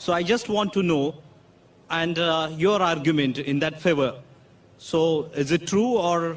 So I just want to know and your argument in that favor. So is it true or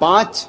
5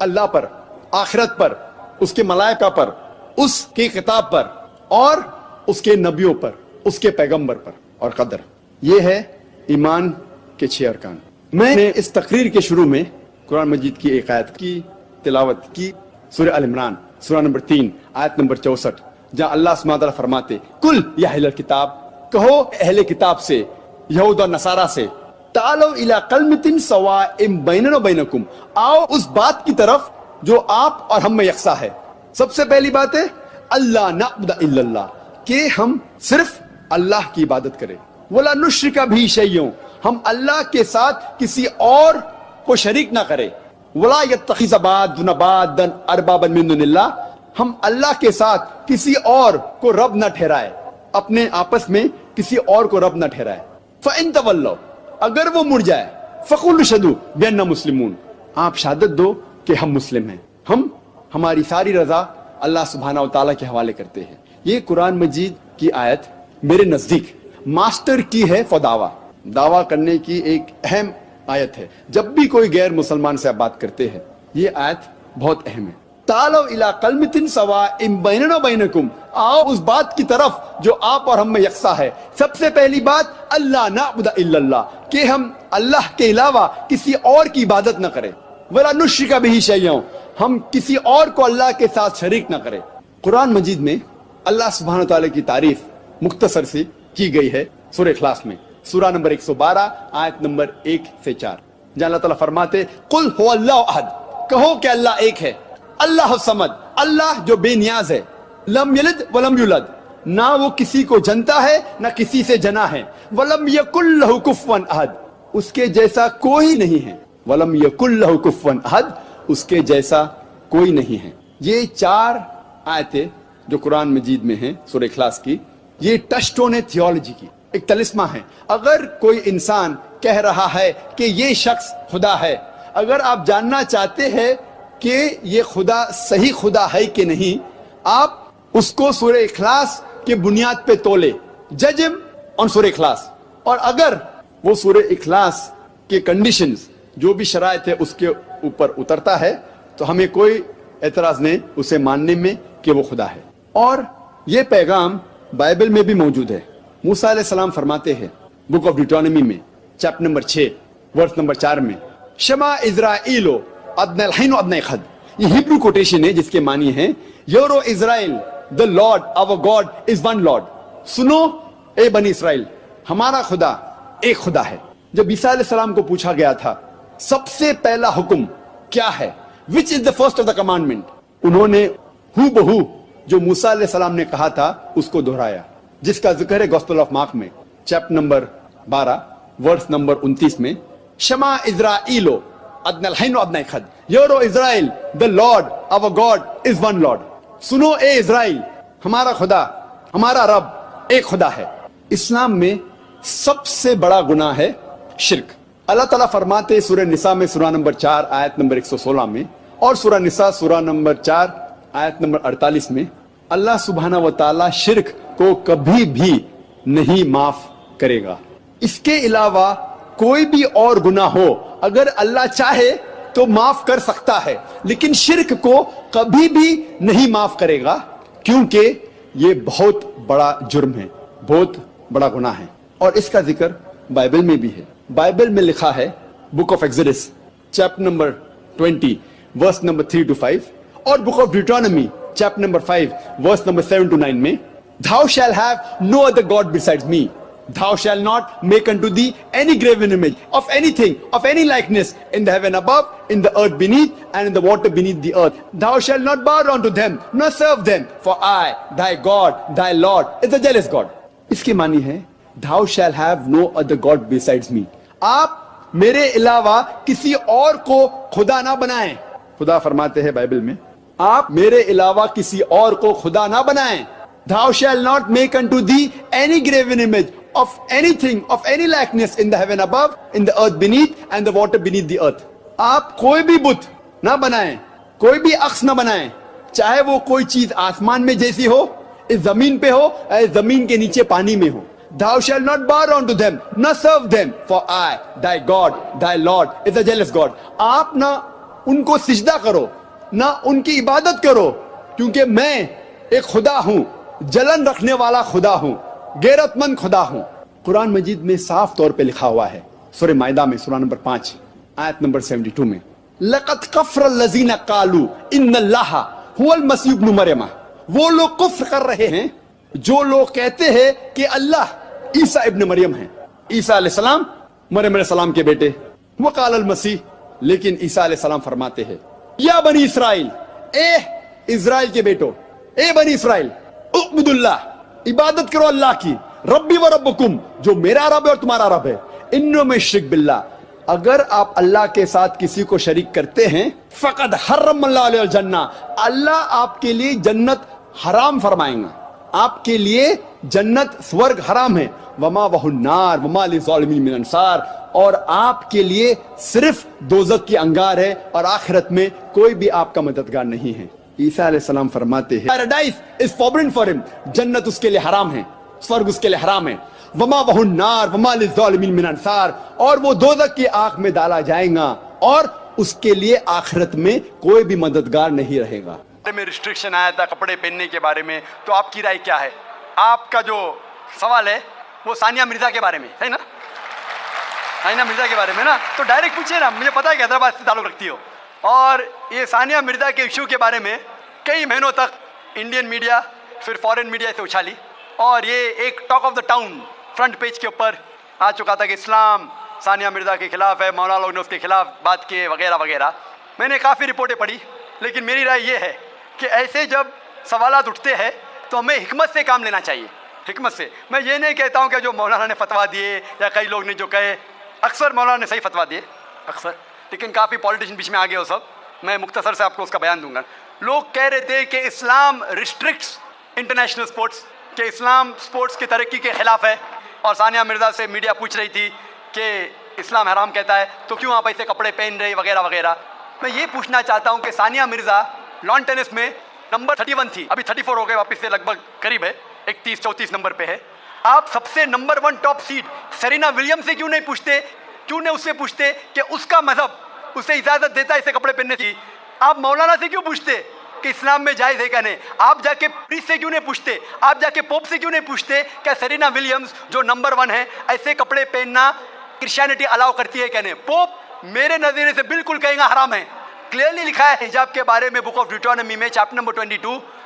اللہ پر, آخرت پر, اس کے ملائکہ پر, اس کی کتاب پر اور اس کے نبیوں پر, اس کے پیغمبر پر, اور قدر. یہ ہے ایمان کے 6 ارکان. میں نے اس تقریر کے شروع میں قرآن مجید کی ایک آیت کی تلاوت کی, سورہ ال عمران سورہ نمبر 3 آیت نمبر 64, جہاں اللہ سبحانہ وتعالیٰ فرماتے کل یا اہل الکتاب, کہو اہل کتاب سے, یہود اور نصارہ سے, تعالوا الی کلمۃ سواء بیننا و بینکم, آؤ اس بات کی طرف جو آپ اور ہم میں یکساں ہے. سب سے پہلی بات ہے اللہ نعبد الا اللہ, کہ ہم صرف اللہ کی عبادت کریں. ولا نشرک بھی شیئا, ہم اللہ کے ساتھ کسی اور کو شریک نہ کریں. ولا یتخذ بعضنا بعضا اربابا من دون اللہ, ہم اللہ کے ساتھ کسی اور کو رب نہ ٹھہرائے, اپنے آپس میں کسی اور کو رب نہ ٹھہرائے. فإن تولوا, اگر وہ مڑ جائے, فقولوا اشہدوا بأننا مسلمون, آپ شہادت دو کہ ہم مسلم ہیں, ہم ہماری ساری رضا اللہ سبحانہ و تعالیٰ کے حوالے کرتے ہیں. یہ قرآن مجید کی آیت میرے نزدیک ماسٹر کی ہے فور دعویٰ کرنے کی ایک اہم آیت ہے. جب بھی کوئی غیر مسلمان سے آپ بات کرتے ہیں, یہ آیت بہت اہم ہے. تعالوا الی کلمۃ سواء بیننا و بینکم, آؤ اس بات کی طرف جو آپ اور ہم میں یکساں ہے. سب سے پہلی بات اللہ نعبد الا اللہ, کہ ہم اللہ کے علاوہ کسی اور کی عبادت نہ کریں. ولا نشرک بہ شیئا, ہم کسی اور کو اللہ کے ساتھ شریک نہ کریں. قرآن مجید میں اللہ سبحانہ تعالیٰ کی تعریف مختصر سی کی گئی ہے سورہ اخلاص میں, سورہ نمبر 112 آیت نمبر 1 سے 4, جہاں اللہ تعالیٰ فرماتے قل هو اللہ احد, کہو کہ اللہ ایک ہے. اللہ الصمد, اللہ جو بے نیاز ہے. لم یلد ولم یولد, نہ وہ کسی کو جنتا ہے نہ کسی سے جنا ہے. ولم یکن لہ کفوا احد, اس کے جیسا کوئی نہیں ہے. ولم یکن لہ کفوا احد, اس کے جیسا کوئی نہیں ہے. یہ 4 آیتیں جو قرآن مجید میں ہیں سورہ اخلاص کی, یہ ٹچ ٹون ہے تھیولوجی کی, ایک طلسمہ ہے. اگر کوئی انسان کہہ رہا ہے کہ یہ شخص خدا ہے, اگر آپ جاننا چاہتے ہیں کہ یہ خدا صحیح خدا ہے کہ نہیں, آپ اس کو سورہ اخلاص کے بنیاد پہ تولے, جج ہم آن سورہ اخلاص. اور اگر وہ سورہ اخلاص کے کنڈیشنز جو بھی شرائط ہے اس کے اوپر اترتا ہے, تو ہمیں کوئی اعتراض نہیں اسے ماننے میں کہ وہ خدا ہے. اور یہ پیغام بائبل میں بھی موجود ہے. موسیٰ علیہ السلام فرماتے ہیں بک آف ڈیوٹرانومی میں چیپٹر نمبر 6 ورس نمبر 4 میں, شما اسرائیل ادنی الحین و ادنی خد, یہ ہیبرو کوٹیشن ہے جس کے معنی ہیں euro Israel the Lord our God is one Lord. سنو اے بنی اسرائیل, ہمارا خدا ایک خدا ہے. جب عیسیٰ علیہ السلام کو پوچھا گیا تھا سب سے پہلا حکم کیا ہے, which is the first of the commandment, انہوں نے ہو بہو جو موسیٰ علیہ السلام نے کہا تھا اس کو دہرایا, جس کا ذکر ہے گوسپل آف مارک میں چیپٹر نمبر 12 ورس نمبر 29 میں. شما اسرائیل ادنی الحین و ادنی خد, euro Israel the Lord our God is one Lord. سنو اے اسرائیل, ہمارا خدا ہمارا رب ایک خدا ہے. اسلام میں سب سے بڑا گناہ ہے شرک. اللہ تعالیٰ فرماتے سورہ نساء میں سورہ نمبر 4 آیت نمبر 116 میں, اور سورہ نساء سورہ نمبر 4 آیت نمبر 48 میں, اللہ سبحانہ و تعالیٰ شرک کو کبھی بھی نہیں معاف کرے گا. اس کے علاوہ کوئی بھی اور گناہ ہو اگر اللہ چاہے تو معاف کر سکتا ہے, لیکن شرک کو کبھی بھی نہیں معاف کرے گا, کیونکہ یہ بہت بڑا جرم ہے, بہت بڑا گناہ ہے. اور اس کا ذکر بائبل میں بھی ہے. بائبل میں لکھا ہے book of Exodus chapter number 20 verse number 3 to 5, اور book of Deuteronomy chapter number 5 verse number 7 to 9 میں, thou shall have no other god besides me. Thou shall not make unto thee any graven image of anything, of any likeness in the heaven above, in the earth beneath, and in the water beneath the earth. Thou shalt not bow down to them, nor serve them, for I, thy God, thy Lord, is a jealous God. اس کی معنی ہے thou shall have no other god besides me. آپ میرے علاوہ کسی اور کو خدا نہ بنائیں. خدا فرماتے ہیں بائبل میں, آپ میرے علاوہ کسی اور کو خدا نہ بنائیں. Thou shall not make unto thee any graven image of anything, of any likeness in the heaven above, in the earth beneath, and the water beneath the earth. آپ کوئی بھی بت نہ بنائیں, کوئی بھی عکس نہ بنائیں, چاہے وہ کوئی چیز آسمان میں جیسی ہو, اس زمین پہ ہو, زمین کے نیچے پانی میں ہو. Thou shalt not bow down to them, nor serve them, for I, thy God, thy Lord, is a jealous God. آپ نہ ان کو سجدہ کرو نہ ان کی عبادت کرو کیونکہ میں ایک خدا ہوں, جلن رکھنے والا خدا ہوں, غیرت مند خدا ہوں. قرآن مجید میں صاف طور پہ لکھا ہوا ہے, سورہ مائدہ میں سورہ نمبر 5 آیت نمبر 72 میں, لَقَدْ كَفَرَ الَّذِينَ قَالُوا إِنَّ اللَّهَ هُوَ الْمَسِيحُ ابْنُ مَرْيَمَ. وہ لوگ کفر کر رہے ہیں جو لوگ کہتے ہیں کہ اللہ عیسیٰ ابن مریم ہیں. عیسیٰ علیہ السلام مریم علیہ السلام کے بیٹے. وقال المسیح, لیکن عیسیٰ علیہ السلام فرماتے ہیں یا بنی اسرائیل, اے اسرائیل کے بیٹو, اے بنی اسرائیل, اعبدوا اللہ, عبادت کرو اللہ کی, ربی و ربکم, جو میرا رب ہے اور تمہارا رب ہے, انو میں شرک باللہ, اگر آپ اللہ کے ساتھ کسی کو شریک کرتے ہیں, فقد حرم اللہ علیہ الجنہ, اللہ آپ کے لیے جنت حرام فرمائیں گا, آپ کے لیے جنت سورگ حرام ہے, وما وہ النار وما للظالمین من انصار, اور آپ کے لیے صرف دوزخ کی انگار ہے اور آخرت میں کوئی بھی آپ کا مددگار نہیں ہے. عیسیٰ علیہ السلام فرماتے ہیں پیراڈائز از فوربڈن فار ہم, جنت اس کے لیے حرام ہے, سورگ اس کے لیے حرام ہے, وما وہ النار وما للظالمین من انصار, اور وہ دوزخ کی آگ میں ڈالا جائے گا اور اس کے لیے آخرت میں کوئی بھی مددگار نہیں رہے گا. میں ریسٹرکشن آیا تھا کپڑے پہننے کے بارے میں, تو آپ کی رائے کیا ہے؟ آپ کا جو سوال ہے وہ ثانیہ مرزا کے بارے میں ہے نا, ثانیہ مرزا کے بارے میں نا, تو ڈائریکٹ پوچھے نا, مجھے پتا ہے کہ حیدرآباد سے تعلق رکھتی ہو. اور یہ ثانیہ مرزا کے ایشو کے بارے میں کئی مہینوں تک انڈین میڈیا پھر فورن میڈیا سے اچھالی, اور یہ ایک talk of the town front page کے اوپر آ چکا تھا کہ اسلام ثانیہ مرزا کے خلاف ہے, مولانا لوگ نے اس کے خلاف بات کی وغیرہ وغیرہ. میں نے کافی رپورٹیں پڑھی, لیکن میری رائے یہ ہے کہ ایسے جب سوالات اٹھتے ہیں تو ہمیں حکمت سے کام لینا چاہیے, حکمت سے. میں یہ نہیں کہتا ہوں کہ جو مولانا نے فتوا دیے یا کئی لوگ نے جو کہے, اکثر مولانا نے صحیح فتوا دیے اکثر, لیکن کافی پولیٹیشین بیچ میں آگے ہو سب. میں مختصر سے آپ کو اس کا بیان دوں گا. لوگ کہہ رہے تھے کہ اسلام ریسٹرکٹس انٹرنیشنل سپورٹس, کہ اسلام سپورٹس کی ترقی کے خلاف ہے, اور ثانیہ مرزا سے میڈیا پوچھ رہی تھی کہ اسلام حرام کہتا ہے تو کیوں آپ ایسے کپڑے پہن رہے وغیرہ وغیرہ. میں یہ پوچھنا چاہتا ہوں کہ ثانیہ مرزا لان ٹینس میں نمبر 31 تھی, ابھی 34 ہو گئے واپس سے, لگ بھگ قریب ہے 31-34 نمبر پہ ہے. آپ سب سے number 1 top seed Serena William سے کیوں نہیں پوچھتے, کیوں نہیں اس سے پوچھتے کہ اس کا مذہب اسے اجازت دیتا ہے اسے کپڑے پہننے کی. آپ مولانا سے کیوں پوچھتے کہ اسلام میں جائز ہے کہ نہیں. آپ جا کے پریسٹ سے کیوں نہیں پوچھتے, آپ جا کے پوپ سے کیوں نہیں پوچھتے کہ سرینا ولیمز جو نمبر 1 ہے ایسے کپڑے پہننا کرسچینٹی الاؤ کرتی ہے کہ نہیں. پوپ میرے نظریے سے بالکل کہیں گا حرام ہے. کلیئرلی لکھا ہے حجاب کے بارے میں بک آف ڈیوٹرانومی میں چیپٹر نمبر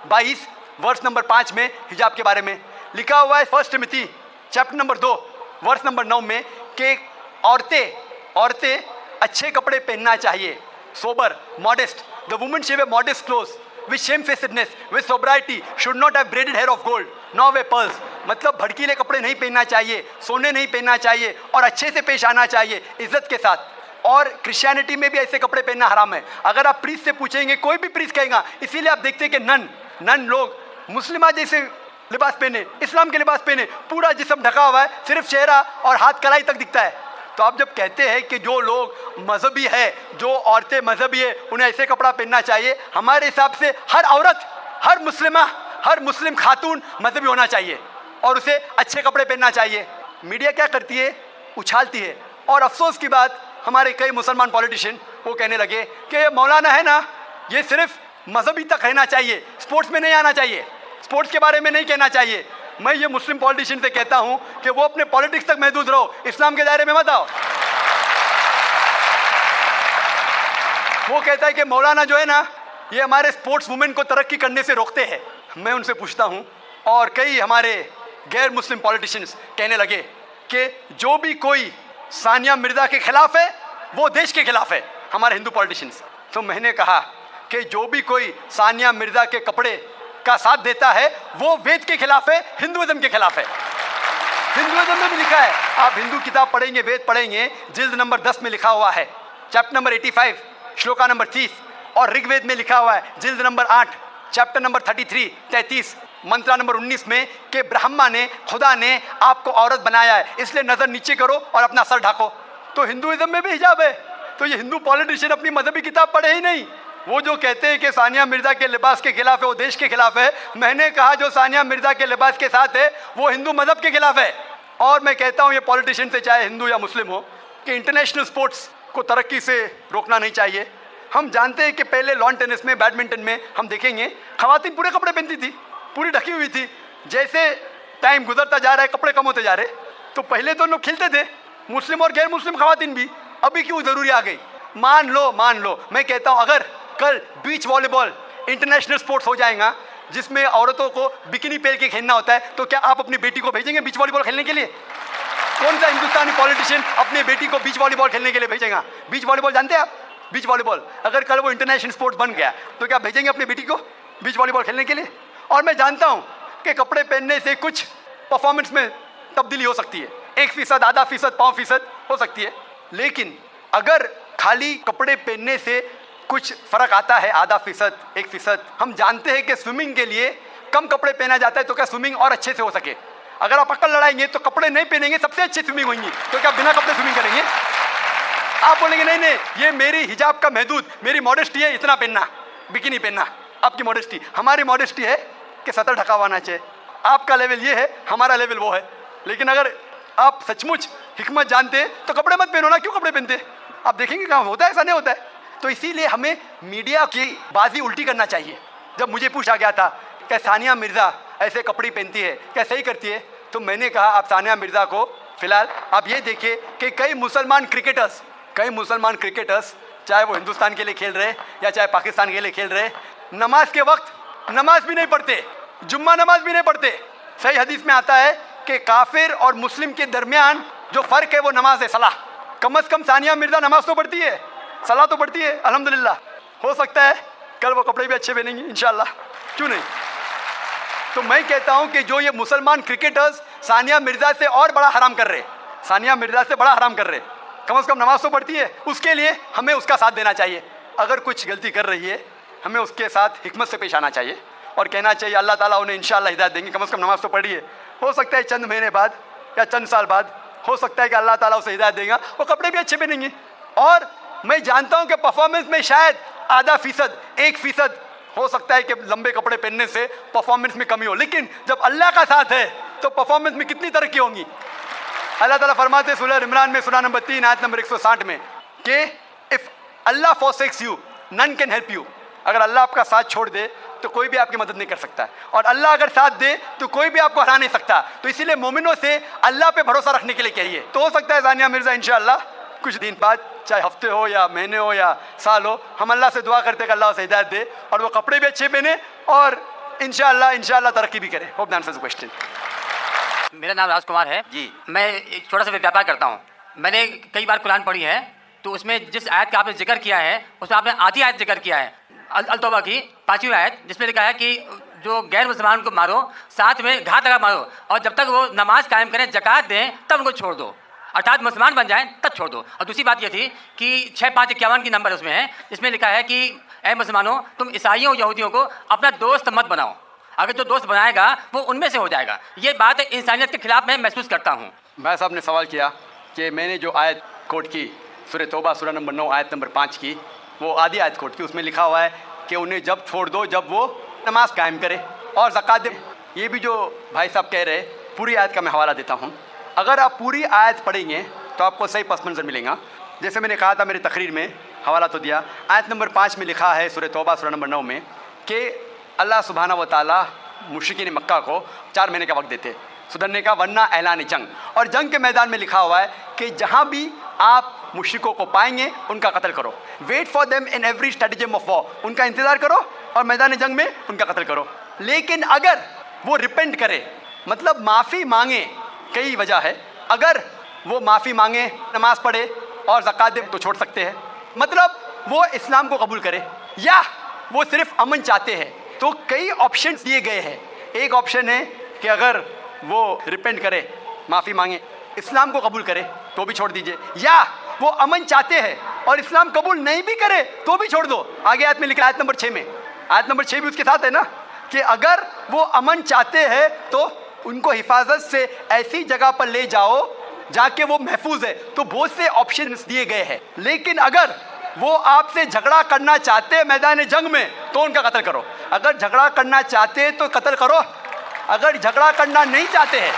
22 ورس نمبر 5 میں حجاب کے بارے میں لکھا ہوا ہے. First Timothy chapter number 2 verse number 9 میں کہ عورتیں اچھے کپڑے پہننا چاہیے, sober, modest. The woman should wear modest clothes with shamefacedness, with sobriety, should not have braided hair of gold, nor wear pearls. مطلب بھڑکیلے کپڑے نہیں پہننا چاہیے, سونے نہیں پہننا چاہیے, اور اچھے سے پیش آنا چاہیے عزت کے ساتھ. اور کرسچینٹی میں بھی ایسے کپڑے پہننا حرام ہے. اگر آپ پریسٹ سے پوچھیں گے, کوئی بھی پریسٹ کہے گا, اسی لیے آپ دیکھتے ہیں کہ نن لوگ مسلمہ جیسے لباس پہنے, اسلام کے لباس پہنے, پورا جسم ڈھکا ہوا ہے, صرف چہرہ اور ہاتھ کلائی تک دکھتا ہے. تو آپ جب کہتے ہیں کہ جو لوگ مذہبی ہے, جو عورتیں مذہبی ہے, انہیں ایسے کپڑا پہننا چاہیے, ہمارے حساب سے ہر عورت, ہر مسلمہ, ہر مسلم خاتون مذہبی ہونا چاہیے اور اسے اچھے کپڑے پہننا چاہیے. میڈیا کیا کرتی ہے, اچھالتی ہے. اور افسوس کی بات, ہمارے کئی مسلمان پولیٹیشین وہ کہنے لگے کہ یہ مولانا ہے نا, یہ صرف مذہبی تک رہنا چاہیے, سپورٹس میں نہیں آنا چاہیے, سپورٹس کے بارے میں نہیں کہنا چاہیے. میں یہ مسلم پولیٹیشین سے کہتا ہوں کہ وہ اپنے پالیٹکس تک محدود رہو, اسلام کے دائرے میں مت آؤ. وہ کہتا ہے کہ مولانا جو ہے نا, یہ ہمارے سپورٹس وومن کو ترقی کرنے سے روکتے ہیں. میں ان سے پوچھتا ہوں, اور کئی ہمارے غیر مسلم پولیٹیشینز کہنے لگے کہ جو بھی کوئی ثانیہ مرزا کے خلاف ہے وہ دیش کے خلاف ہے, ہمارے ہندو پولیٹیشینز. تو میں نے کہا کہ جو بھی کوئی ثانیہ مرزا کے کپڑے کا ساتھ دیتا ہے وہ وید کے خلاف ہے, ہندوازم کے خلاف ہے. ہندوازم میں بھی لکھا ہے, آپ ہندو کتاب پڑھیں گے, وید پڑھیں گے, جلد نمبر 10 میں لکھا ہوا ہے, چیپٹر نمبر 85 شلوکا نمبر 30, اور رگ وید میں لکھا ہوا ہے جلد نمبر 8 چیپٹر نمبر 33 منترا نمبر 19 میں کہ برہما نے, خدا نے آپ کو عورت بنایا ہے, اس لیے نظر نیچے کرو اور اپنا سر ڈھانکو. تو ہندوازم میں بھی حجاب ہے. تو یہ ہندو پولیٹیشین اپنی مذہبی کتاب پڑھے ہی نہیں. وہ جو کہتے ہیں کہ ثانیہ مرزا کے لباس کے خلاف ہے وہ دیش کے خلاف ہے, میں نے کہا جو ثانیہ مرزا کے لباس کے ساتھ ہے وہ ہندو مذہب کے خلاف ہے. اور میں کہتا ہوں یہ پولیٹیشین سے, چاہے ہندو یا مسلم ہو, کہ انٹرنیشنل سپورٹس کو ترقی سے روکنا نہیں چاہیے. ہم جانتے ہیں کہ پہلے لان ٹینس میں بیڈمنٹن میں ہم دیکھیں گے خواتین پورے کپڑے پہنتی تھی, پوری ڈھکی ہوئی تھی. جیسے ٹائم گزرتا جا رہا ہے کپڑے کم ہوتے جا رہے, تو پہلے تو لوگ کھیلتے تھے مسلم اور غیر مسلم خواتین بھی, ابھی کیوں ضروری آ گئی؟ مان لو میں کہتا ہوں اگر کل بیچ والی بال انٹرنیشنل سپورٹس ہو جائے گا جس میں عورتوں کو بکینی پہن کے کھیلنا ہوتا ہے, تو کیا آپ اپنی بیٹی کو بھیجیں گے بیچ والی بال کھیلنے کے لیے؟ کون سا ہندوستانی پولیٹیشین اپنی بیٹی کو بیچ والی بال کھیلنے کے لیے بھیجے گا؟ بیچ والی بال جانتے ہیں آپ؟ بیچ والی بال اگر کل وہ انٹرنیشنل سپورٹ بن گیا تو کیا بھیجیں گے اپنی بیٹی کو بیچ والی بال کھیلنے کے لیے؟ اور میں جانتا ہوں کہ کپڑے پہننے سے کچھ پرفارمنس میں تبدیلی ہو سکتی ہے, 1%, آدھا فیصد, 5% ہو سکتی ہے, لیکن اگر خالی کپڑے پہننے سے کچھ فرق آتا ہے, آدھا فیصد, 1%, ہم جانتے ہیں کہ سوئمنگ کے لیے کم کپڑے پہنا جاتا ہے تو کیا سوئمنگ اور اچھے سے ہو سکے؟ اگر آپ عقل لڑائیں گے تو کپڑے نہیں پہنیں گے سب سے اچھی سوئمنگ ہویں گی, تو کیا بنا کپڑے سوئمنگ کریں گے؟ آپ بولیں گے نہیں یہ میری حجاب کا محدود, میری ماڈسٹی ہے اتنا پہننا, بکینی پہننا. آپ کی ماڈسٹی, ہماری ماڈسٹی ہے کہ سطر ڈھکا ہوا ہونا چاہیے. آپ کا لیول یہ ہے, ہمارا لیول وہ ہے. لیکن اگر آپ سچ مچ حکمت جانتے تو کپڑے مت پہنو نا, کیوں کپڑے پہنتے؟ آپ دیکھیں گے کہاں ہوتا ہے, ایسا نہیں ہوتا ہے. تو اسی لیے ہمیں میڈیا کی بازی الٹی کرنا چاہیے. جب مجھے پوچھا گیا تھا کہ ثانیہ مرزا ایسے کپڑے پہنتی ہے کیا صحیح کرتی ہے, تو میں نے کہا آپ ثانیہ مرزا کو فی الحال آپ یہ دیکھیے کہ کئی مسلمان کرکٹرز چاہے وہ ہندوستان کے لیے کھیل رہے یا چاہے پاکستان کے لیے کھیل رہے, نماز کے وقت نماز بھی نہیں پڑھتے, جمعہ نماز بھی نہیں پڑھتے. صحیح حدیث میں آتا ہے کہ کافر اور مسلم کے درمیان جو فرق ہے وہ نماز ہے, صلاح. کم از کم ثانیہ مرزا نماز تو پڑھتی ہے, صلاح تو پڑھتی ہے, الحمدللہ. ہو سکتا ہے کل وہ کپڑے بھی اچھے پہنیں گے انشاءاللہ, کیوں نہیں؟ تو میں کہتا ہوں کہ جو یہ مسلمان کرکٹرز ثانیہ مرزا سے اور بڑا حرام کر رہے, ثانیہ مرزا سے بڑا حرام کر رہے, کم از کم نماز تو پڑھتی ہے, اس کے لیے ہمیں اس کا ساتھ دینا چاہیے. اگر کچھ غلطی کر رہی ہے ہمیں اس کے ساتھ حکمت سے پیش آنا چاہیے اور کہنا چاہیے اللہ تعالیٰ انہیں انشاءاللہ ہدایت دیں گے, کم از کم نماز تو پڑھی ہے. ہو سکتا ہے چند مہینے بعد یا چند سال بعد ہو سکتا ہے کہ اللہ تعالیٰ اسے ہدایت دے گا, وہ کپڑے بھی اچھے پہنیں گے. اور میں جانتا ہوں کہ پرفارمنس میں شاید آدھا فیصد, 1% ہو سکتا ہے کہ لمبے کپڑے پہننے سے پرفارمنس میں کمی ہو, لیکن جب اللہ کا ساتھ ہے تو پرفارمنس میں کتنی ترقی ہوں گی. اللہ تعالیٰ فرماتے ہیں سورہ عمران میں سورہ نمبر 3 آیت نمبر 160 میں کہ if Allah forsakes you none can help you. اگر اللہ آپ کا ساتھ چھوڑ دے تو کوئی بھی آپ کی مدد نہیں کر سکتا, اور اللہ اگر ساتھ دے تو کوئی بھی آپ کو ہرا نہیں سکتا. تو اسی لیے مومنوں سے اللہ پہ بھروسہ رکھنے کے لیے کہیے. تو ہو سکتا ہے ثانیہ مرزا انشاءاللہ کچھ دن بعد, چاہے ہفتے ہو یا مہینے ہو یا سال ہو, ہم اللہ سے دعا کرتے کہ اللہ اسے ہدایت دے اور وہ کپڑے بھی اچھے پہنے اور انشاءاللہ ترقی بھی کرے. Hope answers the question. میرا نام راج کمار ہے جی. میں ایک چھوٹا سا ویاپار کرتا ہوں. میں نے کئی بار قرآن پڑھی ہے, تو اس میں جس آیت کا آپ نے ذکر کیا ہے اس میں آپ نے آدھی آیت ذکر کیا ہے, التوبہ کی 5ویں آیت, جس میں لکھا ہے کہ جو غیر مسلمان کو مارو ساتھ میں گھات لگا مارو, اور جب تک وہ نماز قائم کریں زکوٰۃ دیں تب ان کو چھوڑ دو, ارتھات مسلمان بن جائیں تب چھوڑ دو. اور دوسری بات یہ تھی کہ 6551 کی نمبر اس میں ہے, اس میں لکھا ہے کہ اے مسلمانوں تم عیسائیوں یہودیوں کو اپنا دوست مت بناؤ, اگر جو دوست بنائے گا وہ ان میں سے ہو جائے گا. یہ بات انسانیت کے خلاف میں محسوس کرتا ہوں. بھائی صاحب نے سوال کیا کہ میں نے جو آیت کوٹ کی سورہ توبہ سورہ نمبر 9 آیت نمبر 5 کی, وہ آدھی آیت کوٹ کی, اس میں لکھا ہوا ہے کہ انہیں جب چھوڑ دو جب وہ نماز قائم کرے اور زکوٰۃ دے. یہ بھی جو بھائی صاحب کہہ رہے, پوری آیت کا میں حوالہ دیتا ہوں. اگر آپ پوری آیت پڑھیں گے تو آپ کو صحیح پس منظر ملے گا. جیسے میں نے کہا تھا میری تقریر میں, حوالہ تو دیا, آیت نمبر 5 میں لکھا ہے سورہ توبہ سورہ نمبر 9 میں کہ اللہ سبحانہ و تعالیٰ مشرکین مکہ کو 4 مہینے کا وقت دیتے سدھرنے کا, ورنہ اعلان جنگ. اور جنگ کے میدان میں لکھا ہوا ہے کہ جہاں بھی آپ مشرکوں کو پائیں گے ان کا قتل کرو. Wait for them in every stratagem of war, ان کا انتظار کرو اور میدان جنگ میں ان کا قتل کرو. لیکن اگر وہ ریپینٹ کرے, مطلب معافی مانگے, کئی وجہ ہے, اگر وہ معافی مانگے, نماز پڑھے اور زکوٰۃ دے تو چھوڑ سکتے ہیں. مطلب وہ اسلام کو قبول کرے یا وہ صرف امن چاہتے ہیں. تو کئی آپشنز دیے گئے ہیں. ایک آپشن ہے کہ اگر وہ ریپینٹ کرے, معافی مانگے, اسلام کو قبول کرے تو بھی چھوڑ دیجئے, یا وہ امن چاہتے ہیں اور اسلام قبول نہیں بھی کرے تو بھی چھوڑ دو. آگے آیت میں لکھا, آیت نمبر 6 میں, آیت نمبر 6 بھی اس کے ساتھ ہے نا, کہ اگر وہ امن چاہتے ہیں تو ان کو حفاظت سے ایسی جگہ پر لے جاؤ جا کے وہ محفوظ ہے. تو بہت سے آپشنز دیے گئے ہیں. لیکن اگر وہ آپ سے جھگڑا کرنا چاہتے ہیں میدان جنگ میں تو ان کا قتل کرو. اگر جھگڑا کرنا چاہتے ہیں تو قتل کرو, اگر جھگڑا کرنا نہیں چاہتے ہیں,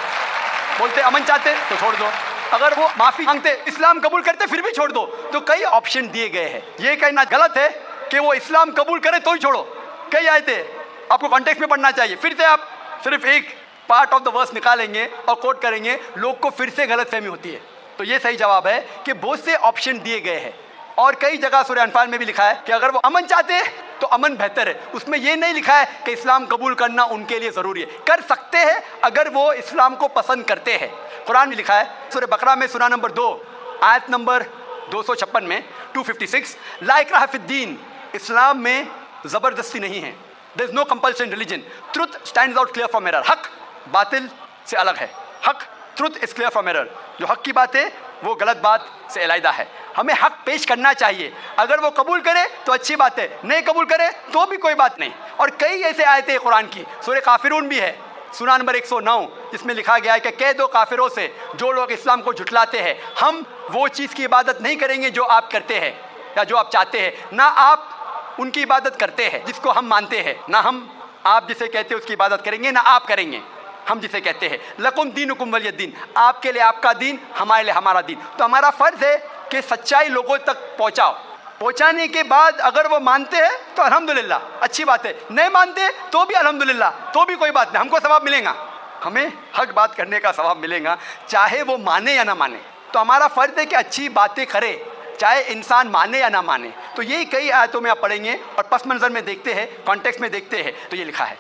بولتے امن چاہتے تو چھوڑ دو. اگر وہ معافی مانگتے, اسلام قبول کرتے پھر بھی چھوڑ دو. تو کئی آپشن دیے گئے ہیں. یہ کہنا غلط ہے کہ وہ اسلام قبول کرے تو ہی چھوڑو. کئی آیتیں آپ کو کانٹیکسٹ میں پڑھنا چاہیے. پھر سے آپ صرف ایک پارٹ آف دا ورس نکالیں گے اور کوٹ کریں گے, لوگ کو پھر سے غلط فہمی ہوتی ہے. تو یہ صحیح جواب ہے کہ بہت سے آپشن دیے گئے ہیں. اور کئی جگہ سورہ انفال میں بھی لکھا ہے کہ اگر وہ امن چاہتے ہیں تو امن بہتر ہے. اس میں یہ نہیں لکھا ہے کہ اسلام قبول کرنا ان کے لیے ضروری ہے. کر سکتے ہیں اگر وہ اسلام کو پسند کرتے ہیں. قرآن میں لکھا ہے سورہ بقرہ میں سورہ نمبر 2 آیت نمبر 256 میں 256, لا اکراہ فی الدین, اسلام میں زبردستی نہیں ہے. there is no compulsion in religion. truth stands out clear from error. حق باطل سے الگ ہے. حق, truth is clear from error. جو حق کی بات ہے وہ غلط بات سے علیحدہ ہے. ہمیں حق پیش کرنا چاہیے. اگر وہ قبول کرے تو اچھی بات ہے, نہیں قبول کرے تو بھی کوئی بات نہیں. اور کئی ایسے آیتیں قرآن کی, سورہ کافرون بھی ہے سورہ نمبر 109, جس میں لکھا گیا ہے کہ کہہ دو کافروں سے جو لوگ اسلام کو جھٹلاتے ہیں, ہم وہ چیز کی عبادت نہیں کریں گے جو آپ کرتے ہیں یا جو آپ چاہتے ہیں. نہ آپ ان کی عبادت کرتے ہیں جس کو ہم مانتے ہیں, نہ ہم آپ جسے کہتے ہیں اس کی عبادت کریں گے, نہ آپ کریں گے ہم جسے کہتے ہیں. لکم دینکم ولی الدین, آپ کے لیے آپ کا دین, ہمارے لیے ہمارا دین. تو ہمارا فرض ہے کہ سچائی لوگوں تک پہنچاؤ. پہنچانے کے بعد اگر وہ مانتے ہیں تو الحمدللہ اچھی بات ہے, نہیں مانتے تو بھی الحمدللہ, تو بھی کوئی بات نہیں, ہم کو ثواب ملے گا. ہمیں حق بات کرنے کا ثواب ملے گا چاہے وہ مانے یا نہ مانے. تو ہمارا فرض ہے کہ اچھی باتیں کرے چاہے انسان مانے یا نہ مانے. تو یہی کئی آیتوں میں آپ پڑھیں گے اور پس منظر میں دیکھتے ہیں, کانٹیکسٹ میں دیکھتے ہیں تو یہ لکھا ہے.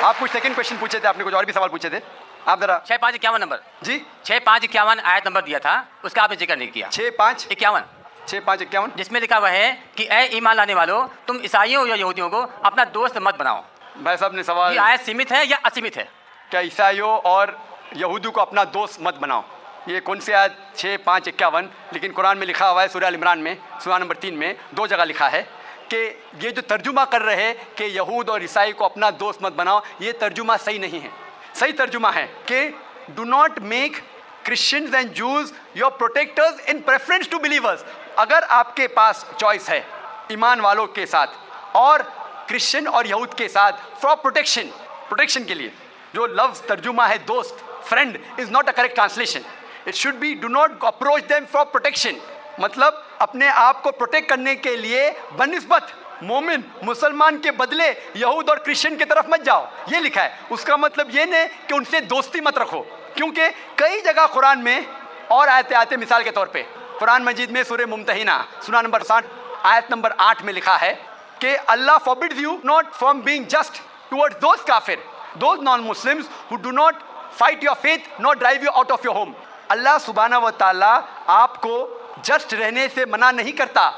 آپ کچھ سیکنڈ کوشچن پوچھے تھے, آپ نے کچھ اور بھی سوال پوچھے تھے. آپ ذرا 6551 نمبر, جی 6551 آیت نمبر دیا تھا, اس کا آپ نے ذکر نہیں کیا. 6551 جس میں لکھا ہوا ہے کہ اے ایمان لانے والوں, تم عیسائیوں یا یہودیوں کو اپنا دوست مت بناؤ. بھائی صاحب نے سوال, یہ آیت سیمت ہے یا اسیمت ہے؟ کیا عیسائیوں اور یہودیوں کو اپنا دوست مت بناؤ, یہ کون سی آیت 6551؟ لیکن قرآن میں لکھا ہوا ہے سورہ ال عمران میں سورہ نمبر 3 میں 2 جگہ لکھا ہے کہ یہ جو ترجمہ کر رہے ہیں کہ یہود اور عیسائی کو اپنا دوست مت بناؤ, یہ ترجمہ صحیح نہیں ہے. صحیح ترجمہ ہے کہ do not make Christians and Jews your protectors in preference to believers. اگر آپ کے پاس چوائس ہے ایمان والوں کے ساتھ اور کرسچن اور یہود کے ساتھ فار پروٹیکشن کے لیے, جو لفظ ترجمہ ہے دوست, friend, is not a correct translation. It should be do not approach them for protection, مطلب اپنے آپ کو پروٹیکٹ کرنے کے لیے بنسبت مومن مسلمان کے بدلے یہود اور کرسچن کی طرف مت جاؤ. یہ لکھا ہے. اس کا مطلب یہ نہیں کہ ان سے دوستی مت رکھو, کیونکہ کئی جگہ قرآن میں اور آیتیں آتے, مثال کے طور پہ قرآن مجید میں سورہ ممتحنہ سورہ نمبر 60 آیت نمبر 8 میں لکھا ہے کہ اللہ forbids you not from being just towards those kafir, those non-Muslims who do not fight your faith nor drive you out of your home. اللہ سبحانہ و تعالیٰ آپ کو جسٹ رہنے سے منع نہیں کرتا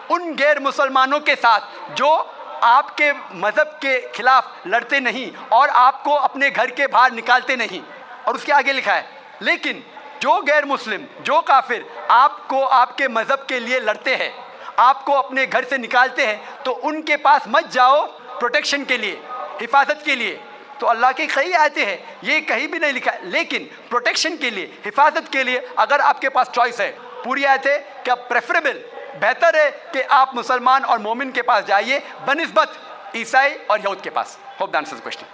ان غیر مسلمانوں کے ساتھ جو آپ کے مذہب کے خلاف لڑتے نہیں اور آپ کو اپنے گھر کے باہر نکالتے نہیں. اور اس کے آگے لکھا ہے لیکن جو غیر مسلم, جو کافر آپ کو آپ کے مذہب کے لیے لڑتے ہیں, آپ کو اپنے گھر سے نکالتے ہیں, تو ان کے پاس مت جاؤ پروٹیکشن کے لیے, حفاظت کے لیے. تو اللہ کی کئی آیتیں ہیں, یہ کہیں بھی نہیں لکھا ہے, لیکن پروٹیکشن کے لیے, حفاظت کے لیے اگر آپ کے پاس چوائس ہے, پوری آیت ہے کہ پریفریبل, بہتر ہے کہ آپ مسلمان اور مومن کے پاس جائیے بنسبت عیسائی اور یہود کے پاس. Hope the answers question.